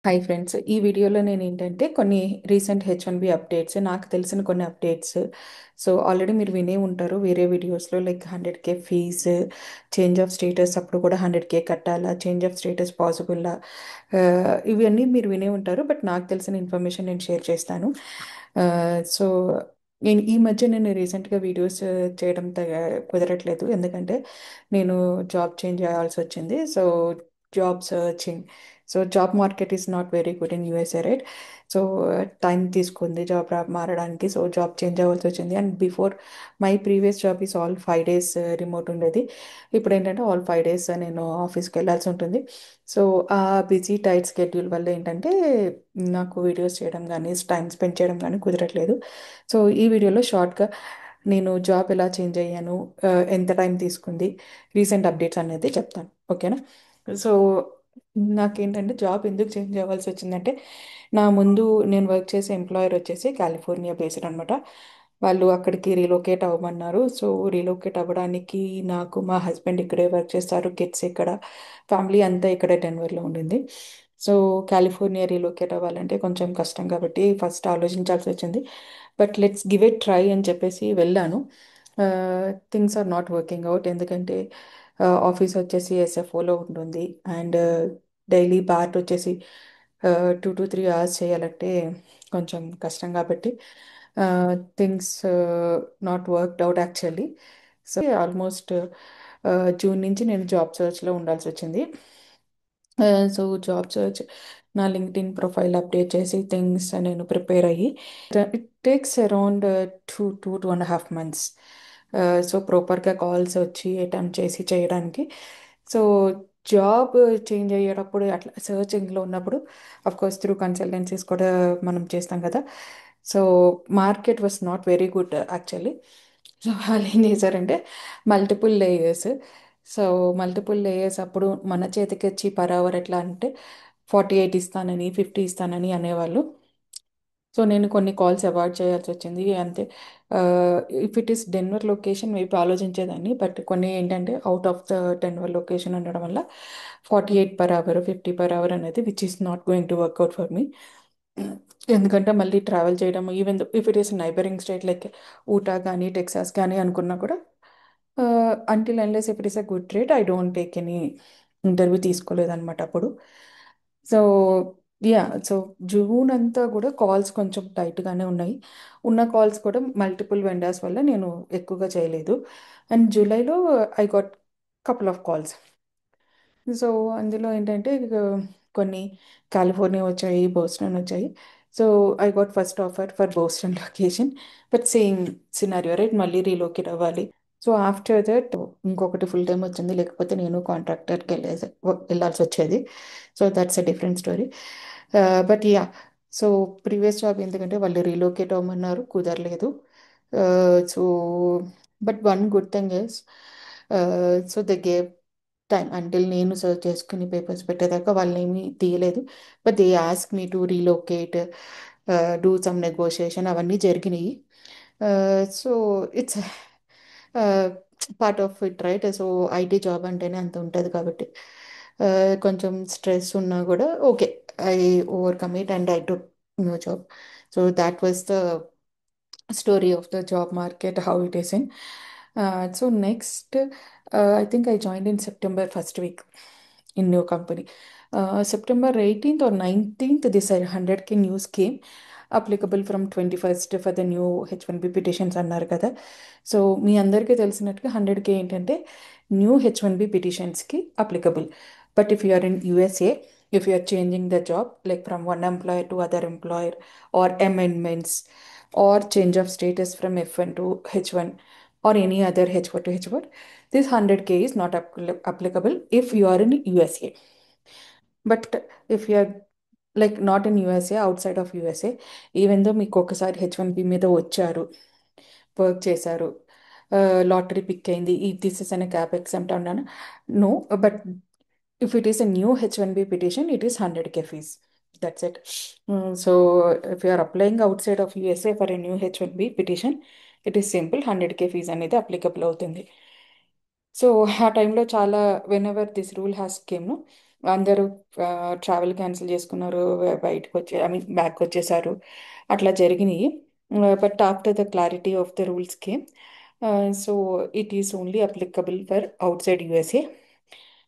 Hi friends. ఈ వీడియోలో నేనేంటంటే కొన్ని రీసెంట్ హెచ్-1బీ అప్డేట్స్, నాకు తెలిసిన కొన్ని అప్డేట్స్. సో, ఆల్రెడీ మీరు వినే ఉంటారు వేరే వీడియోస్‌లో like 100,000 fees, change of status అప్పుడు కూడా 100,000 కట్టాలా? చేంజ్ ఆఫ్ స్టేటస్ పాసిబుల్లా? ఇవన్నీ మీరు వినే ఉంటారు. బట్ నాకు తెలిసిన ఇన్ఫర్మేషన్ నేను షేర్ చేస్తాను. సో, ఈ మధ్య నేను రీసెంట్‌గా వీడియోస్ చేయడం కుదరట్లేదు. ఎందుకంటే నేను జాబ్ చేంజ్ చేయాల్సొచ్చింది. So, job searching. So job market is not very good in USA, right? So time తీసుకుంది జాబ్ మారడానికి. సో జాబ్ చేంజ్ అవ్వాల్సి వచ్చింది. And before my previous job is all 5 days remote ఉండేది. ఇప్పుడు ఏంటంటే ఆల్ 5 days నేను ఆఫీస్కి వెళ్ళాల్సి ఉంటుంది. సో ఆ బిజీ టైట్ స్కెడ్యూల్ వల్ల ఏంటంటే నాకు వీడియోస్ చేయడం కానీ టైం స్పెండ్ చేయడం కానీ కుదరట్లేదు. సో ఈ వీడియోలో షార్ట్గా నేను జాబ్ ఎలా చేంజ్ అయ్యాను, ఎంత టైం తీసుకుంది, రీసెంట్ అప్డేట్స్ అనేది చెప్తాను. ఓకేనా? సో నాకేంటంటే జాబ్ ఎందుకు చేంజ్ అవ్వాల్సి వచ్చిందంటే, నా ముందు నేను వర్క్ చేసే ఎంప్లాయర్ వచ్చేసి కాలిఫోర్నియా బేస్డ్ అనమాట. వాళ్ళు అక్కడికి రీలొకేట్ అవ్వమన్నారు. సో రీలొకేట్ అవ్వడానికి నాకు మా హస్బెండ్ ఇక్కడే వర్క్ చేస్తారు, కిడ్స్ ఇక్కడ, ఫ్యామిలీ అంతా ఇక్కడే డెన్వర్లో ఉండింది. సో కాలిఫోర్నియా రీలొకేట్ అవ్వాలంటే కొంచెం కష్టం కాబట్టి ఫస్ట్ ఆలోచించాల్సి వచ్చింది. But let's give it try అని చెప్పేసి వెళ్ళాను. Things are not working out. ఎందుకంటే ఆఫీస్ వచ్చేసి ఎస్ఎఫ్ఓలో ఉంటుంది. అండ్ డైలీ బ్యాట్ వచ్చేసి 2 to 3 hours చేయాలంటే కొంచెం కష్టం కాబట్టి things not worked out actually. So almost June నుంచి నేను జాబ్ సర్చ్లో ఉండాల్సి వచ్చింది. సో జాబ్ సర్చ్, నా లింక్డ్ఇన్ ప్రొఫైల్ అప్డేట్ చేసి థింగ్స్ నేను ప్రిపేర్ అయ్యి, it takes around 2 to 2.5 months. So ప్రాపర్గా కాల్స్ వచ్చి అటెంప్ట్ చేసి చేయడానికి. సో జాబ్ చేంజ్ అయ్యేటప్పుడు అట్లా సర్చింగ్లో ఉన్నప్పుడు కోర్స్ త్రూ కన్సల్టెన్సీస్ కూడా మనం చేస్తాం కదా. So market was not very good actually. So వాళ్ళు ఏం చేశారంటే multiple layers. So multiple layers అప్పుడు మన చేతికి వచ్చి పర్ అవర్ ఎట్లా అంటే 48 ఇస్తానని, 50 ఇస్తానని అనేవాళ్ళు. సో నేను కొన్ని కాల్స్ అవాయిడ్ చేయాల్సి వచ్చింది అంతే. If it is Denver location వైపు ఆలోచించేదాన్ని. బట్ కొన్ని ఏంటంటే out of the Denver location ఉండడం వల్ల 48 per hour, 50 per hour అనేది which is not going to work out for me. ఎందుకంటే మళ్ళీ ట్రావెల్ చేయడం, even if it is neighbouring state like Utah కానీ టెక్సాస్ కానీ అనుకున్నా కూడా, until unless if it is a good rate I don't take any interview తీసుకోలేదన్నమాట అప్పుడు. So yeah, so June అంతా కూడా కాల్స్ కొంచెం టైట్గానే ఉన్నాయి. ఉన్న కాల్స్ కూడా మల్టిపుల్ వెండర్స్ వల్ల నేను ఎక్కువగా చేయలేదు. అండ్ జూలైలో I got couple of calls. So అందులో ఏంటంటే ఇక కొన్ని కాలిఫోర్నియా వచ్చాయి, బోస్టన్ వచ్చాయి. So I got first offer for Boston location. But same scenario, right? మళ్ళీ రీలోకేట్ అవ్వాలి. సో ఆఫ్టర్ దట్ ఇంకొకటి ఫుల్ టైం వచ్చింది, లేకపోతే నేను కాంట్రాక్టర్కి వెళ్ళాల్సి వచ్చేది. So that's a different story. But yeah, so previous job ఎందుకంటే వాళ్ళు రీలోకేట్ అవ్వమన్నారు, కుదరలేదు. So but one good thing is, so they gave time until నేను సర్చ్ చేసుకుని పేపర్స్ పెట్టేదాకా వాళ్ళని ఏమీ తీయలేదు. But they ask me to relocate, do some negotiation, అవన్నీ జరిగినాయి. So it's part of it, right? So IT job అంటేనే అంత ఉంటుంది కాబట్టి కొంచెం స్ట్రెస్ ఉన్నా కూడా okay, I overcome it and I took new job. So that was the story of the job market, how it is in. So next, I think I joined in September first week in new company. September 18th or 19th, this 100K news came applicable from 21st for the new H1B petitions అన్నారు కదా. So మీ అందరికీ తెలిసినట్టుగా 100K ఏంటంటే new H1B పిటిషన్స్కి applicable. But if you are in USA, if you are changing the job like from one employer to other employer, or amendments, or change of status from F1 to H1, or any other H4 to H4, this 100K is not applicable if you are in USA. But if you are like not in USA, outside of USA, even though మీకు ఒకసారి హెచ్-1బి మీద వచ్చారు, work చేశారు, lottery pick అయింది, ఈ this is అనే cap exempt అన్నాను, no. But if it is a new H-1B petition, it is 100K fees. That's it. So if you are applying outside of USA for a new H-1B petition, it is simple, 100K fees అనేది applicable అవుతుంది. So ఆ టైంలో చాలా, whenever this rule has came, అందరూ travel cancel చేసుకున్నారు, బయటకు వచ్చే I mean back వచ్చేసారు, అట్లా జరిగినాయి. But after the clarity of the rules came, so it is only applicable for outside USA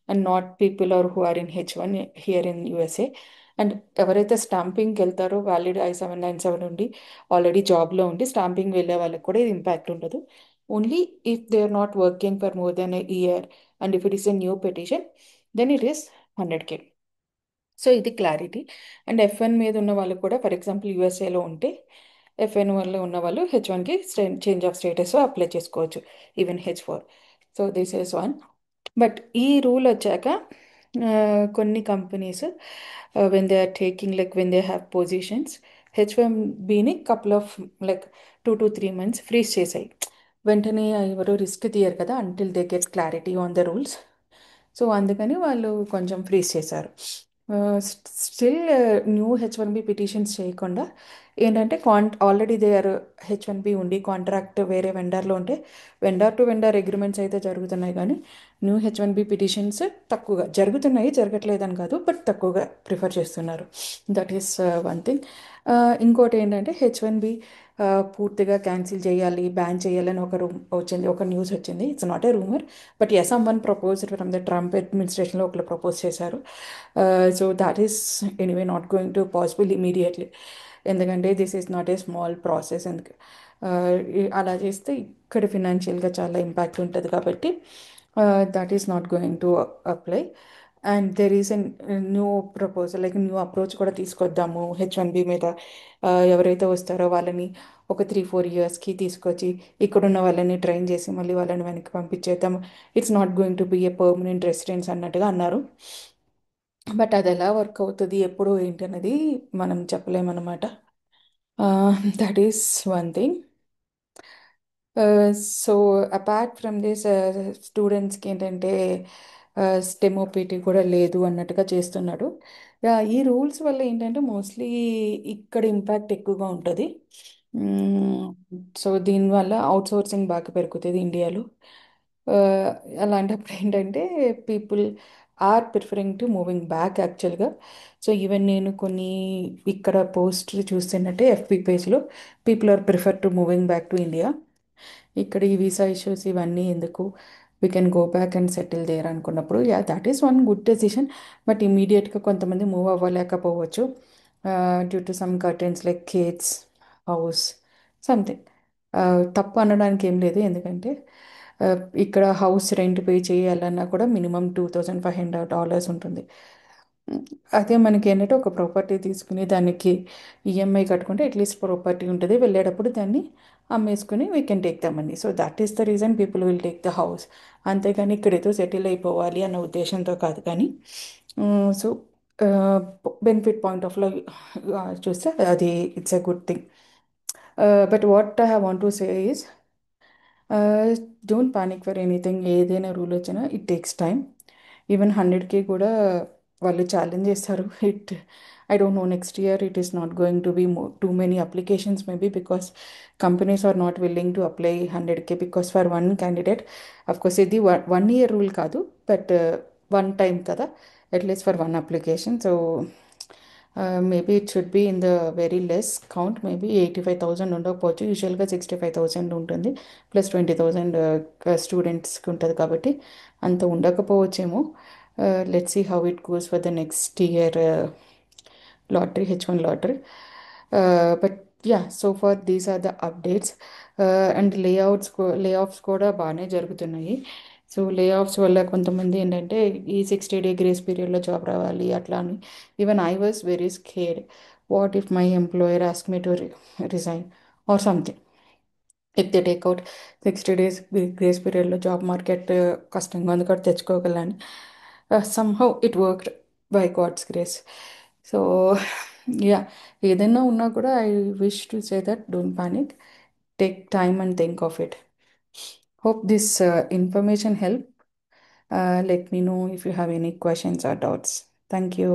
and not people are who are in H1 here in USA. And ఎవరైతే స్టాంపింగ్కి వెళ్తారో valid I-797 ఉండి already జాబ్లో ఉండి stamping వెళ్ళే వాళ్ళకి కూడా ఇది ఇంపాక్ట్ ఉండదు. Only if they are not working for more than a year and if it is a new petition then it is 100K. So ఇది క్లారిటీ. అండ్ F1 మీద ఉన్న వాళ్ళు కూడా ఫర్ ఎగ్జాంపుల్ యూఎస్ఏలో ఉంటే F1 వల్ల ఉన్న వాళ్ళు H1కి చేంజ్ ఆఫ్ స్టేటస్ అప్లై చేసుకోవచ్చు, even H4. So this is one. But ఈ రూల్ వచ్చాక కొన్ని companies when they are taking like when they have positions H1Bని couple of like 2 to 3 months freeze చేసాయి. వెంటనే ఎవరు రిస్క్ తీయరు కదా until they get clarity on the rules. So అందుకని వాళ్ళు కొంచెం ఫ్రీజ్ చేశారు. స్టిల్ న్యూ H1B పిటిషన్స్ చేయకుండా ఏంటంటే ఆల్రెడీ దే ఆర్ H1B ఉండి కాంట్రాక్ట్ వేరే వెండర్లో ఉంటే వెండర్ టు వెండర్ అగ్రిమెంట్స్ అయితే జరుగుతున్నాయి, కానీ న్యూ H1B పిటిషన్స్ తక్కువగా జరుగుతున్నాయి, జరగట్లేదని కాదు, బట్ తక్కువగా ప్రిఫర్ చేస్తున్నారు. That is one thing. ఇంకోటి ఏంటంటే H1B పూర్తిగా క్యాన్సిల్ చేయాలి, బ్యాన్ చేయాలని ఒక వచ్చింది, ఒక న్యూస్ వచ్చింది. It's not a rumour, but as some one propose from the Trump అడ్మినిస్ట్రేషన్లో ఒకరు ప్రపోజ్ చేశారు. So that is anyway not going to possible immediately, ఎందుకంటే this is not a small process. ఎందుకు అలా చేస్తే ఇక్కడ ఫినాన్షియల్గా చాలా ఇంపాక్ట్ ఉంటుంది కాబట్టి that is not going to apply. And there is an new proposal like new approach కూడా తీసుకొద్దాము H1B మీద. ఎవరైతే వస్తారో వాళ్ళని ఒక 3-4 yearsకి తీసుకొచ్చి ఇక్కడున్న వాళ్ళని ట్రైన్ చేసి మళ్ళీ వాళ్ళని వెనక్కి పంపించేద్దాం, it's not going to be a permanent residence అన్నట్టుగా అన్నారు. బట్ అది ఎలా వర్క్ అవుతుంది ఎప్పుడు ఏంటి అనేది మనం చెప్పలేమన్నమాట. That is one thing. So apart from this స్టూడెంట్స్కి ఏంటంటే స్టెమ్ ఓపీటీ కూడా లేదు అన్నట్టుగా చేస్తున్నాడు. ఈ రూల్స్ వల్ల ఏంటంటే మోస్ట్లీ ఇక్కడ ఇంపాక్ట్ ఎక్కువగా ఉంటుంది. సో దీనివల్ల అవుట్సోర్సింగ్ బాగా పెరుగుతుంది ఇండియాలో. Uh, అలాంటప్పుడు ఏంటంటే people are preferring to moving back యాక్చువల్గా. సో ఈవెన్ నేను కొన్ని ఇక్కడ పోస్ట్ చూస్తున్నట్టే FB పేజ్లో people are prefer to moving back to India. ఇక్కడ ఈ వీసా ఇష్యూస్ ఇవన్నీ ఎందుకు, we can go back and settle there అనుకున్నప్పుడు that is one good decision. But ఇమీడియట్గా కొంతమంది మూవ్ అవ్వలేకపోవచ్చు due to some certains like kids, house, something. తప్పు అనడానికి ఏం లేదు, ఎందుకంటే ఇక్కడ హౌస్ రెంట్ పే చేయాలన్నా కూడా మినిమం $2,500 ఉంటుంది. అదే మనకి ఏంటంటే ఒక ప్రాపర్టీ తీసుకుని దానికి ఈఎంఐ కట్టుకుంటే అట్లీస్ట్ ప్రాపర్టీ ఉంటుంది, వెళ్ళేటప్పుడు దాన్ని అమ్మేసుకుని we can take the money. So that is the reason people will take the house. అంతేగాని ఇక్కడ ఏదో సెటిల్ అయిపోవాలి అన్న ఉద్దేశంతో కాదు. కానీ సో బెనిఫిట్ పాయింట్ ఆఫ్ లో చూస్తే అది it's a good thing. But what I want to say is don't panic for anything. ఏదైనా రూల్ వచ్చినా it takes time. Even 100K కూడా వాళ్ళు ఛాలెంజ్ చేస్తారు. I don't know next year it is not going to be too many applications maybe because companies are not willing to apply 100K because for one candidate. Of course ఇది 1 year rule కాదు, but one time కదా, at least for one application. So maybe it should be in the very less count. Maybe 85,000 ఉండకపోవచ్చు, యూజువల్గా 65,000 ఉంటుంది, +20,000 స్టూడెంట్స్కి ఉంటుంది కాబట్టి అంత ఉండకపోవచ్చేమో. Let's see how it goes for the next year lottery, H1 lottery. But yeah, so far these are the updates. And layoffs కూడా బాగానే జరుగుతున్నాయి. సో లే ఆఫ్స్ వల్ల కొంతమంది ఏంటంటే ఈ 60 day గ్రేస్ పీరియడ్లో జాబ్ రావాలి అట్లా అని. Even I was very scared, what if my employer ask me to resign or something. If they take out 60 days grace పీరియడ్లో జాబ్ మార్కెట్ కష్టంగా ఉంది కాబట్టి తెచ్చుకోగలని. Somehow it worked by God's grace. So yeah, ఏదైనా ఉన్నా కూడా I wish to say that don't panic, take time and think of it. Hope this information help. Let me know if you have any questions or doubts. Thank you.